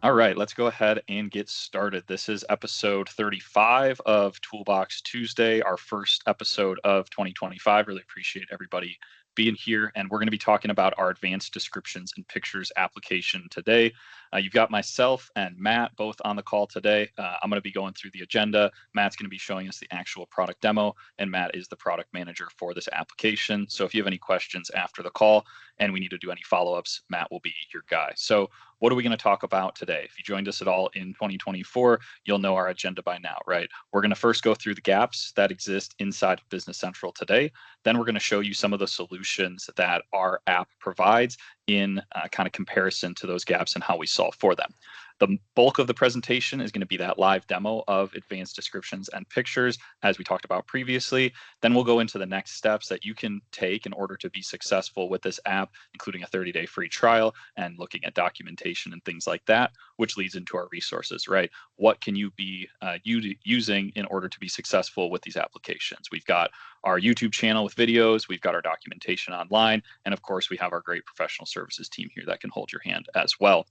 All right, let's go ahead and get started. This is episode 35 of Toolbox Tuesday, our first episode of 2025. Really appreciate everybody being here. And we're going to be talking about our advanced descriptions and pictures application today. You've got myself and Matt both on the call today. I'm going to be going through the agenda. Matt's going to be showing us the actual product demo, and Matt is the product manager for this application. So if you have any questions after the call and we need to do any follow-ups, Matt will be your guy. So what are we going to talk about today? If you joined us at all in 2024, you'll know our agenda by now, right? We're going to first go through the gaps that exist inside of Business Central today. Then we're going to show you some of the solutions that our app provides in kind of comparison to those gaps and how we solve for them. The bulk of the presentation is going to be that live demo of advanced descriptions and pictures, as we talked about previously. Then we'll go into the next steps that you can take in order to be successful with this app, including a 30-day free trial and looking at documentation and things like that, which leads into our resources, right? What can you be using in order to be successful with these applications? We've got our YouTube channel with videos, we've got our documentation online, and of course, we have our great professional services team here that can hold your hand as well.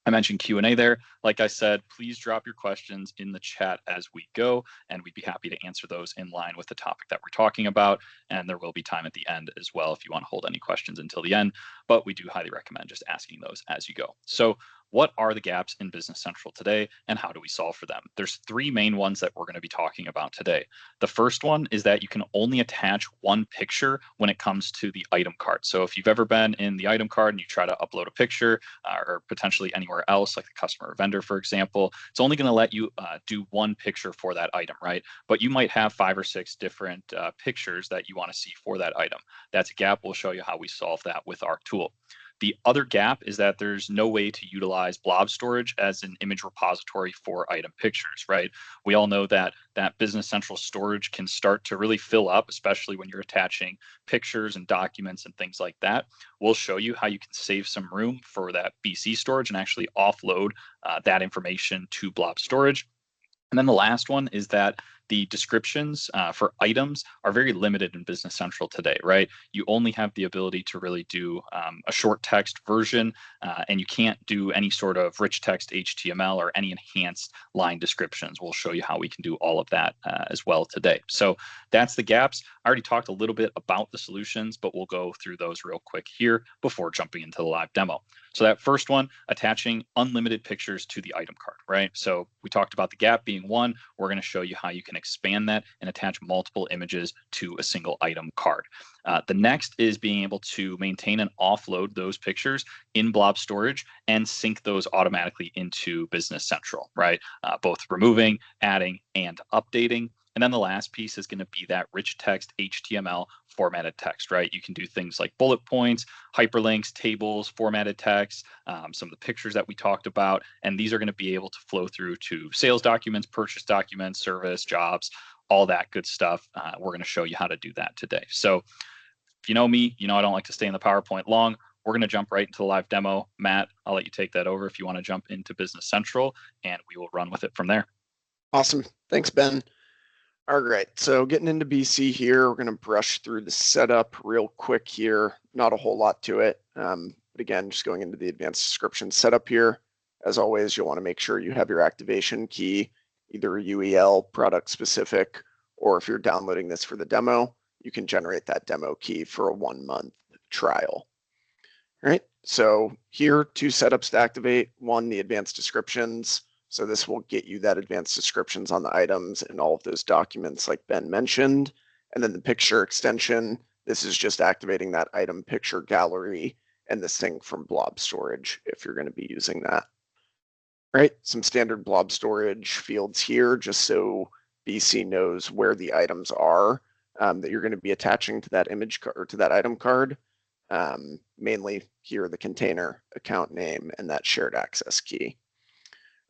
I mentioned Q&A there. Like I said, please drop your questions in the chat as we go, and we'd be happy to answer those in line with the topic that we're talking about. And there will be time at the end as well if you want to hold any questions until the end, but we do highly recommend just asking those as you go. So what are the gaps in Business Central today, and how do we solve for them? There's three main ones that we're going to be talking about today. The first one is that you can only attach one picture when it comes to the item card. So if you've ever been in the item card and you try to upload a picture or potentially anywhere else, like the customer or vendor, for example, it's only going to let you do one picture for that item, right? But you might have 5 or 6 different pictures that you want to see for that item. That's a gap. We'll show you how we solve that with our tool. The other gap is that there's no way to utilize Blob storage as an image repository for item pictures, right? We all know that Business Central storage can start to really fill up, especially when you're attaching pictures and documents and things like that. We'll show you how you can save some room for that BC storage and actually offload that information to Blob storage. And then the last one is that the descriptions for items are very limited in Business Central today, right? You only have the ability to really do a short text version, and you can't do any sort of rich text HTML or any enhanced line descriptions. We'll show you how we can do all of that as well today. So that's the gaps. I already talked a little bit about the solutions, but we'll go through those real quick here before jumping into the live demo. So that first one, attaching unlimited pictures to the item card, right? So we talked about the gap being one. We're going to show you how you can expand that and attach multiple images to a single item card. The next is being able to maintain and offload those pictures in Blob storage and sync those automatically into Business Central, right? Both removing, adding, and updating. And then the last piece is going to be that rich text HTML formatted text, right? You can do things like bullet points, hyperlinks, tables, formatted text, some of the pictures that we talked about, and these are going to be able to flow through to sales documents, purchase documents, service, jobs, all that good stuff. We're going to show you how to do that today. So if you know me, you know I don't like to stay in the PowerPoint long. We're going to jump right into the live demo. Matt, I'll let you take that over if you want to jump into Business Central, and we will run with it from there. Awesome. Thanks, Ben. All right, so getting into BC here, we're going to brush through the setup real quick here. Not a whole lot to it, but again, just going into the advanced description setup here. As always, you'll want to make sure you have your activation key, either UEL, product specific, or if you're downloading this for the demo, you can generate that demo key for a 1-month trial. All right, so here, 2 setups to activate. One, the advanced descriptions. So this will get you that advanced descriptions on the items and all of those documents like Ben mentioned. And then the picture extension, this is just activating that item picture gallery and the sync from Blob storage if you're going to be using that. All right, some standard Blob storage fields here just so BC knows where the items are that you're going to be attaching to that image card or to that item card. Mainly here, the container, account name, and that shared access key.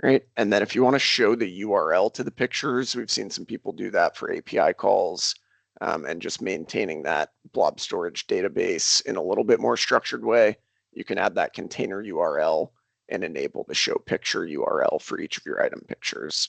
Right, and then if you want to show the URL to the pictures, we've seen some people do that for API calls and just maintaining that Blob storage database in a little bit more structured way. You can add that container URL and enable the show picture URL for each of your item pictures.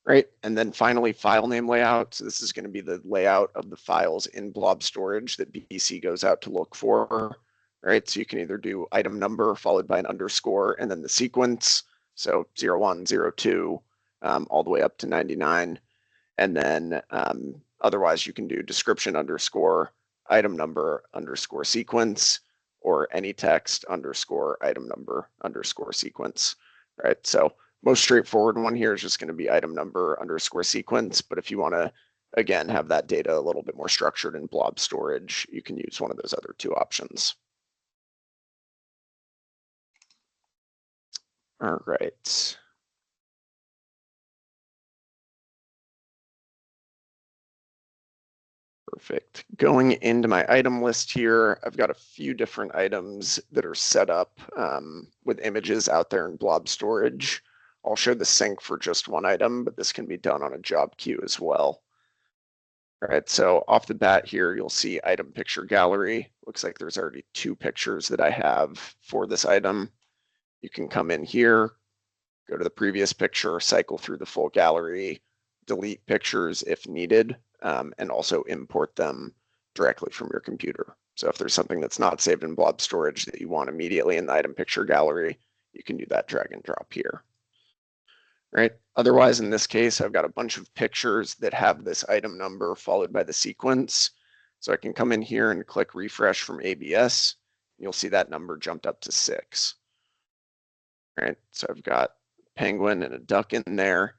Right, and then finally, file name layout. So this is going to be the layout of the files in Blob storage that BC goes out to look for. Right, so you can either do item number followed by an underscore and then the sequence, So 01, 02, all the way up to 99. And then otherwise you can do description underscore item number underscore sequence, or any text underscore item number underscore sequence, right? So most straightforward one here is just going to be item number underscore sequence. But if you want to, again, have that data a little bit more structured in blob storage, you can use one of those other two options. All right. Perfect. Going into my item list here, I've got a few different items that are set up with images out there in blob storage. I'll show the sync for just one item, but this can be done on a job queue as well. All right, so off the bat here, you'll see item picture gallery. Looks like there's already 2 pictures that I have for this item. You can come in here, go to the previous picture, cycle through the full gallery, delete pictures if needed, and also import them directly from your computer. So if there's something that's not saved in blob storage that you want immediately in the item picture gallery, you can do that drag and drop here. Right. Otherwise, in this case, I've got a bunch of pictures that have this item number followed by the sequence. So I can come in here and click refresh from ABS. You'll see that number jumped up to 6. Right. So I've got penguin and a duck in there.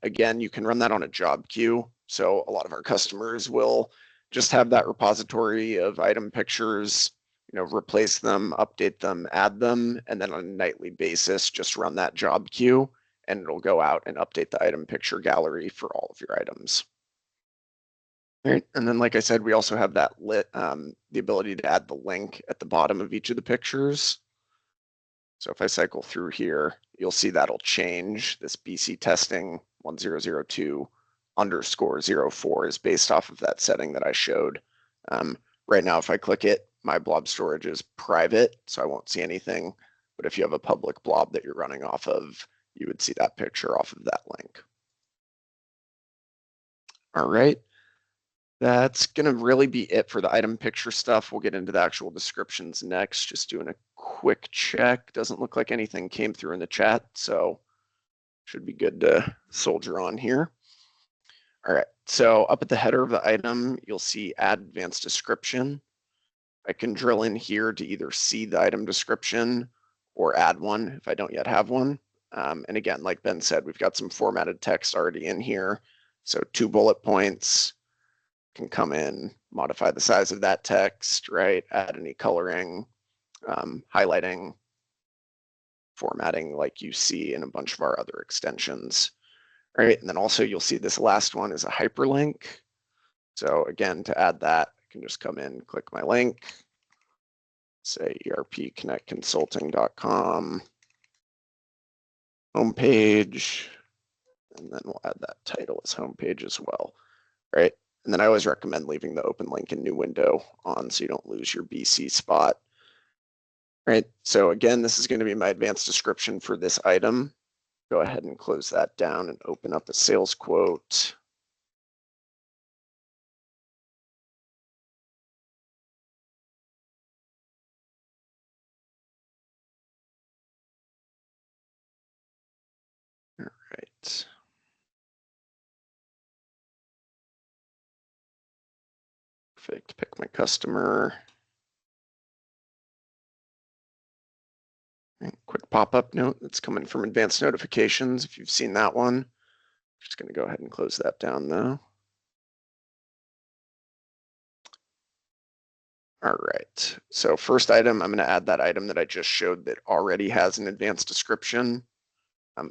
Again, you can run that on a job queue. So a lot of our customers will just have that repository of item pictures, replace them, update them, add them, and then on a nightly basis, just run that job queue, and it'll go out and update the item picture gallery for all of your items. Right. And then, like I said, we also have that the ability to add the link at the bottom of each of the pictures. So if I cycle through here, you'll see that'll change. This BC testing 1002 underscore 04 is based off of that setting that I showed. Right now, if I click it, my blob storage is private, so I won't see anything. But if you have a public blob that you're running off of, you would see that picture off of that link. All right. That's going to really be it for the item picture stuff. We'll get into the actual descriptions next. Just doing a quick check. Doesn't look like anything came through in the chat, so should be good to soldier on here. All right, so up at the header of the item, you'll see add advanced description. I can drill in here to either see the item description or add one if I don't yet have one. And again, like Ben said, we've got some formatted text already in here. So 2 bullet points. Can come in, modify the size of that text, right? Add any coloring, highlighting, formatting like you see in a bunch of our other extensions, right? And then also you'll see this last one is a hyperlink. So again, to add that, I can just come in, click my link, say erpconnectconsulting.com, homepage, and then we'll add that title as homepage as well, right? And then I always recommend leaving the open link in new window on so you don't lose your BC spot. Right, so again, this is going to be my advanced description for this item. Go ahead and close that down and open up a sales quote. All right. Perfect, pick my customer. Quick pop-up note that's coming from advanced notifications. If you've seen that one, I'm just going to go ahead and close that down though. All right, so first item, I'm going to add that item that I just showed that already has an advanced description.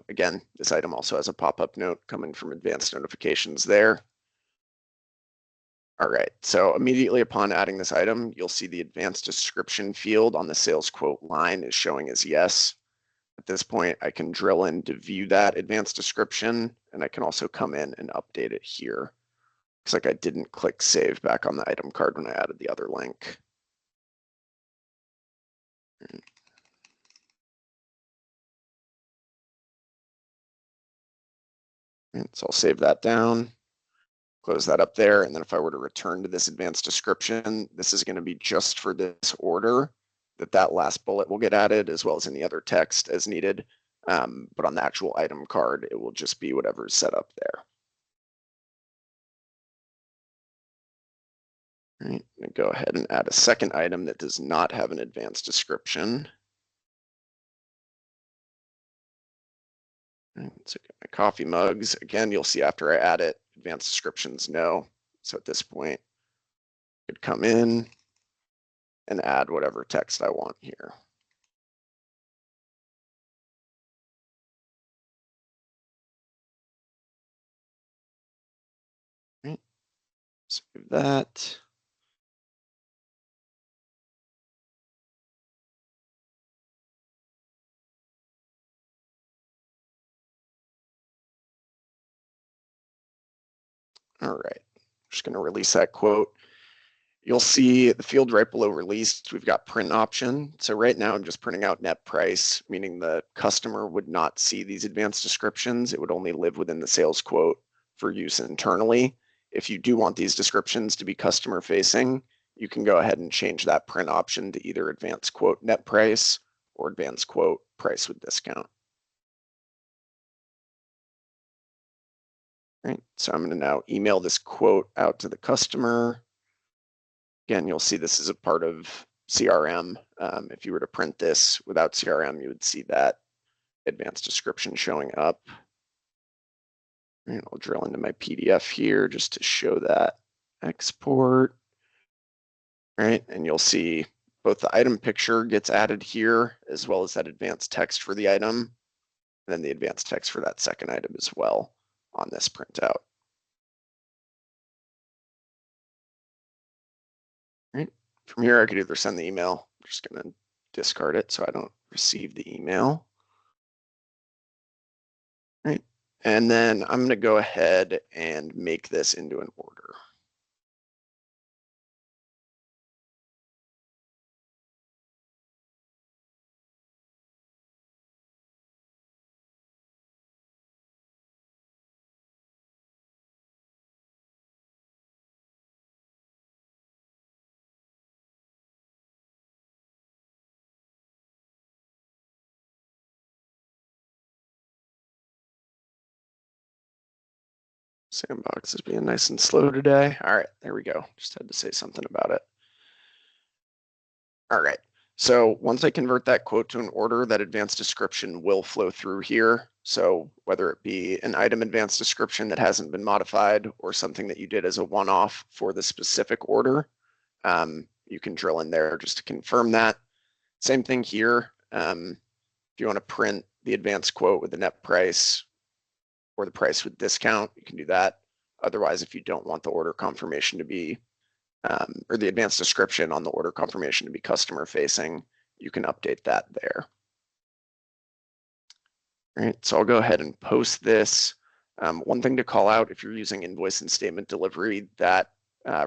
Again, this item also has a pop-up note coming from advanced notifications there. All right, so immediately upon adding this item, you'll see the advanced description field on the sales quote line is showing as yes. At this point, I can drill in to view that advanced description, and I can also come in and update it here. Looks like I didn't click save back on the item card when I added the other link. And so I'll save that down, close that up there, and then if I were to return to this advanced description, this is going to be just for this order, that last bullet will get added, as well as any other text as needed. but on the actual item card, it will just be whatever's set up there. All right, I'm gonna go ahead and add a second item that does not have an advanced description. All right, so get my coffee mugs. Again, you'll see after I add it, advanced descriptions, no. So at this point, I could come in and add whatever text I want here. All right, save that. All right, just going to release that quote. You'll see the field right below released, we've got print option. So right now I'm just printing out net price, meaning the customer would not see these advanced descriptions. It would only live within the sales quote for use internally. If you do want these descriptions to be customer facing, you can go ahead and change that print option to either advanced quote net price or advanced quote price with discount. All right, so I'm going to now email this quote out to the customer. Again, you'll see this is a part of CRM. If you were to print this without CRM, you would see that advanced description showing up. And I'll drill into my PDF here just to show that export. All right, and you'll see both the item picture gets added here, as well as that advanced text for the item, and then the advanced text for that second item as well on this printout. Right. From here, I could either send the email. I'm just going to discard it so I don't receive the email. Right. And then I'm going to go ahead and make this into an order. Sandbox is being nice and slow today. All right, there we go. Just had to say something about it. All right, so once I convert that quote to an order, that advanced description will flow through here. So whether it be an item advanced description that hasn't been modified or something that you did as a one-off for the specific order, you can drill in there just to confirm that. Same thing here. If you want to print the advanced quote with the net price or the price with discount, you can do that. Otherwise, if you don't want the order confirmation to be, or the advanced description on the order confirmation to be customer facing, you can update that there. All right, so I'll go ahead and post this. One thing to call out, if you're using invoice and statement delivery, that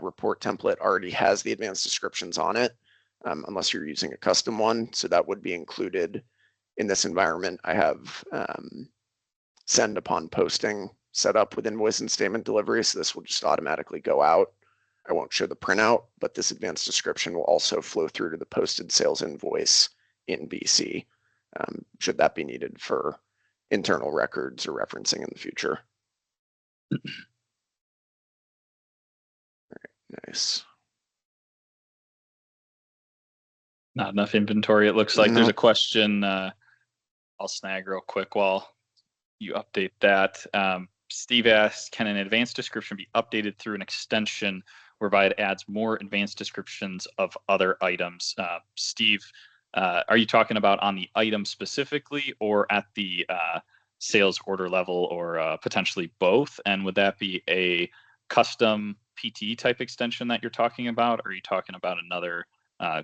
report template already has the advanced descriptions on it, unless you're using a custom one. So that would be included in this environment. I have send upon posting set up with invoice and statement delivery. So this will just automatically go out. I won't show the printout, but this advanced description will also flow through to the posted sales invoice in BC, should that be needed for internal records or referencing in the future. All right, nice. Not enough inventory, it looks like. There's a question I'll snag real quick while you update that. Steve asks, can an advanced description be updated through an extension whereby it adds more advanced descriptions of other items? Steve, are you talking about on the item specifically or at the sales order level, or potentially both? And would that be a custom PT type extension that you're talking about? Or are you talking about another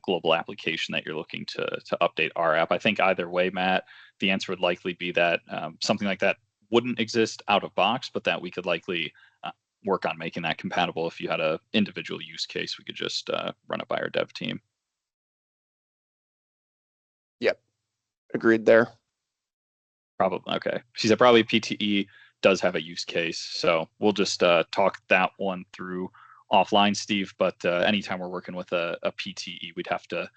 global application that you're looking to update our app? I think either way, Matt, the answer would likely be that something like that wouldn't exist out of box, but that we could likely work on making that compatible. If you had an individual use case, we could just run it by our dev team. Yep, agreed there. Probably, okay. She said probably PTE does have a use case, so we'll just talk that one through offline, Steve. But anytime we're working with a PTE, we'd have to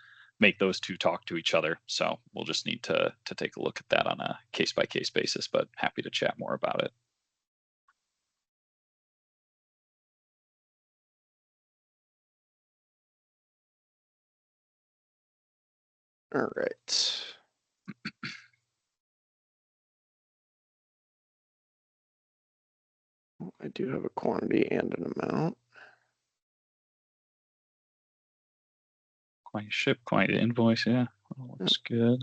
make those two talk to each other. So we'll just need to take a look at that on a case-by-case basis, but happy to chat more about it. All right. I do have a quantity and an amount. Quantity ship, quantity invoice, yeah, looks good.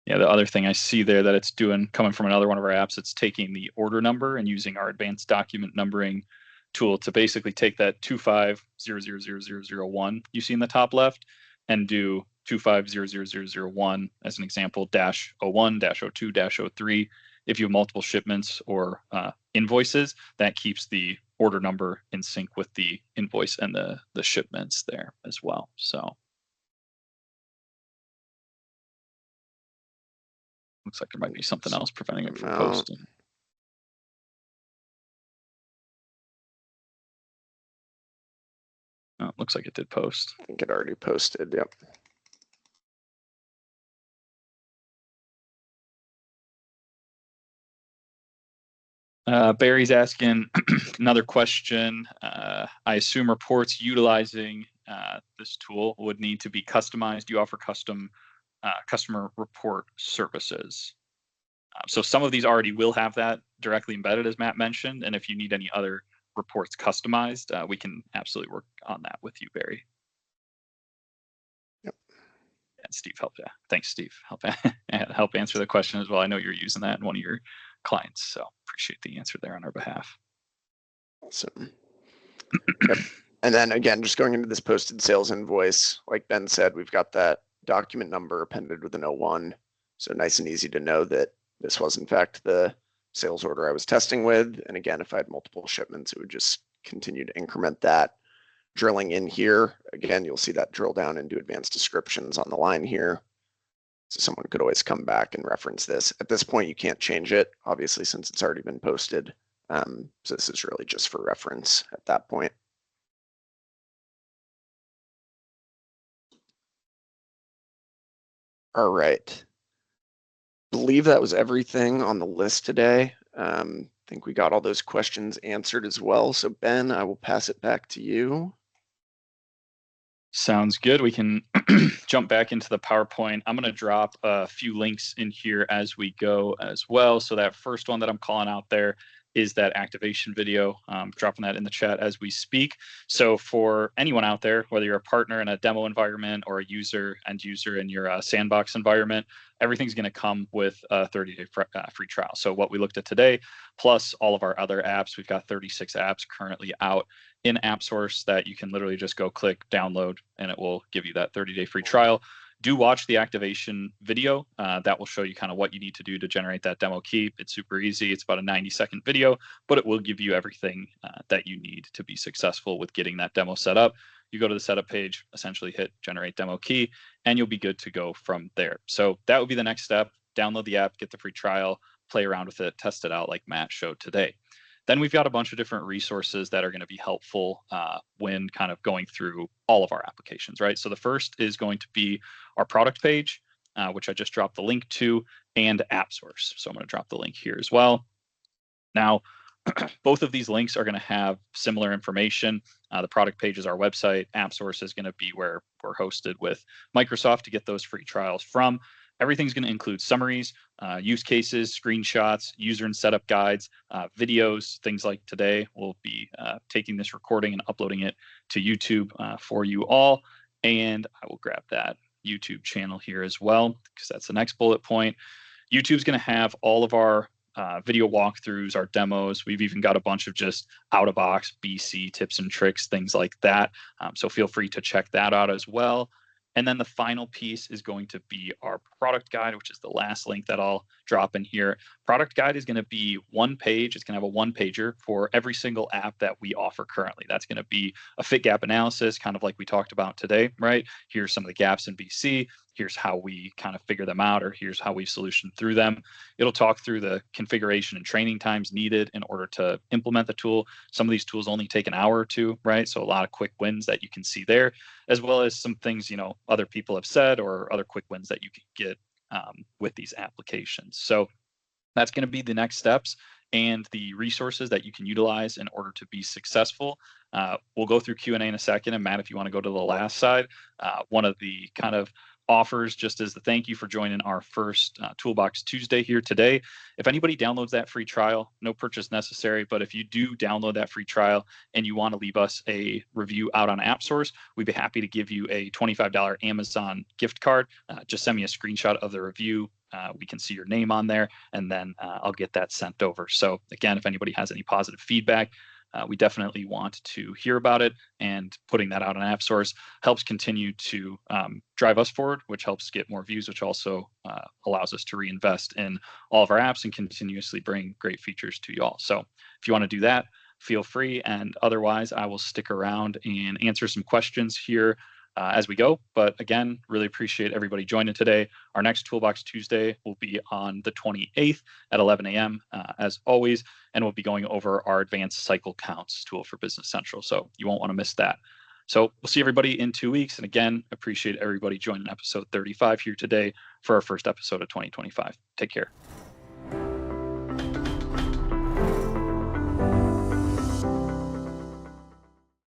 Yeah, the other thing I see there that it's doing, coming from another one of our apps, it's taking the order number and using our advanced document numbering tool to basically take that 25000001 you see in the top left and do 2500001 as an example, -01, -02, -03. If you have multiple shipments or invoices, that keeps the order number in sync with the invoice and the shipments there as well. So looks like there might be something else preventing it from posting. Oh, it looks like it did post. I think it already posted, yep. Barry's asking another question. I assume reports utilizing this tool would need to be customized. Do you offer custom customer report services? So some of these already will have that directly embedded, as Matt mentioned. And if you need any other reports customized, we can absolutely work on that with you, Barry. Yep. And Steve helped. Thanks, Steve. Help answer the question as well. I know you're using that in one of your clients, so appreciate the answer there on our behalf. Awesome. Yep. And then again, just going into this posted sales invoice, like Ben said, we've got that document number appended with an 01. So nice and easy to know that this was in fact the sales order I was testing with. And again, if I had multiple shipments, it would just continue to increment that. Drilling in here, again, you'll see that drill down into advanced descriptions on the line here. So someone could always come back and reference this. At this point, you can't change it, obviously, since it's already been posted. So this is really just for reference at that point. All right. Believe that was everything on the list today. I think we got all those questions answered as well. So Ben, I will pass it back to you. Sounds good. We can jump back into the PowerPoint. I'm going to drop a few links in here as we go as well. So that first one that I'm calling out there is that activation video. Dropping that in the chat as we speak. So for anyone out there, whether you're a partner in a demo environment or a end user in your sandbox environment, everything's going to come with a 30-day free trial. So what we looked at today, plus all of our other apps, we've got 36 apps currently out in AppSource that you can literally just go click download and it will give you that 30-day free trial. Do watch the activation video. That will show you kind of what you need to do to generate that demo key. It's super easy. It's about a 90-second video, but it will give you everything that you need to be successful with getting that demo set up. You go to the setup page, essentially hit generate demo key, and you'll be good to go from there. So that would be the next step. Download the app, get the free trial, play around with it, test it out like Matt showed today. Then we've got a bunch of different resources that are going to be helpful when kind of going through all of our applications, right? So the first is going to be our product page, which I just dropped the link to, and AppSource. So I'm going to drop the link here as well. Now, both of these links are going to have similar information. The product page is our website. AppSource is going to be where we're hosted with Microsoft to get those free trials from. Everything's going to include summaries, use cases, screenshots, user and setup guides, videos, things like today. We'll be taking this recording and uploading it to YouTube for you all. And I will grab that YouTube channel here as well, because that's the next bullet point. YouTube's going to have all of our video walkthroughs, our demos. We've even got a bunch of just out-of-box BC tips and tricks, things like that. So feel free to check that out as well. And then the final piece is going to be our product guide, which is the last link that I'll drop in here. Product guide is going to be one page. It's going to have a one-pager for every single app that we offer currently. That's going to be a fit gap analysis, kind of like we talked about today, right? Here's some of the gaps in BC. here's how we kind of figure them out, or here's how we solution through them. It'll talk through the configuration and training times needed in order to implement the tool. Some of these tools only take an hour or two, right? So a lot of quick wins that you can see there, as well as some things, other people have said, or other quick wins that you can get with these applications. So that's going to be the next steps and the resources that you can utilize in order to be successful. We'll go through Q&A in a second. And Matt, if you want to go to the last side, one of the kind of offers, just as the thank you for joining our first Toolbox Tuesday here today. If anybody downloads that free trial, no purchase necessary, but if you do download that free trial and you want to leave us a review out on AppSource, we'd be happy to give you a $25 Amazon gift card. Just send me a screenshot of the review. We can see your name on there, and then I'll get that sent over. So again, if anybody has any positive feedback, we definitely want to hear about it, and putting that out on AppSource helps continue to drive us forward, which helps get more views, which also allows us to reinvest in all of our apps and continuously bring great features to you all. So if you want to do that, feel free. And otherwise, I will stick around and answer some questions here as we go. But again, really appreciate everybody joining today. Our next Toolbox Tuesday will be on the 28th at 11 a.m. As always, and we'll be going over our advanced cycle counts tool for Business Central. So you won't want to miss that. So we'll see everybody in 2 weeks. And again, appreciate everybody joining episode 35 here today for our first episode of 2025. Take care.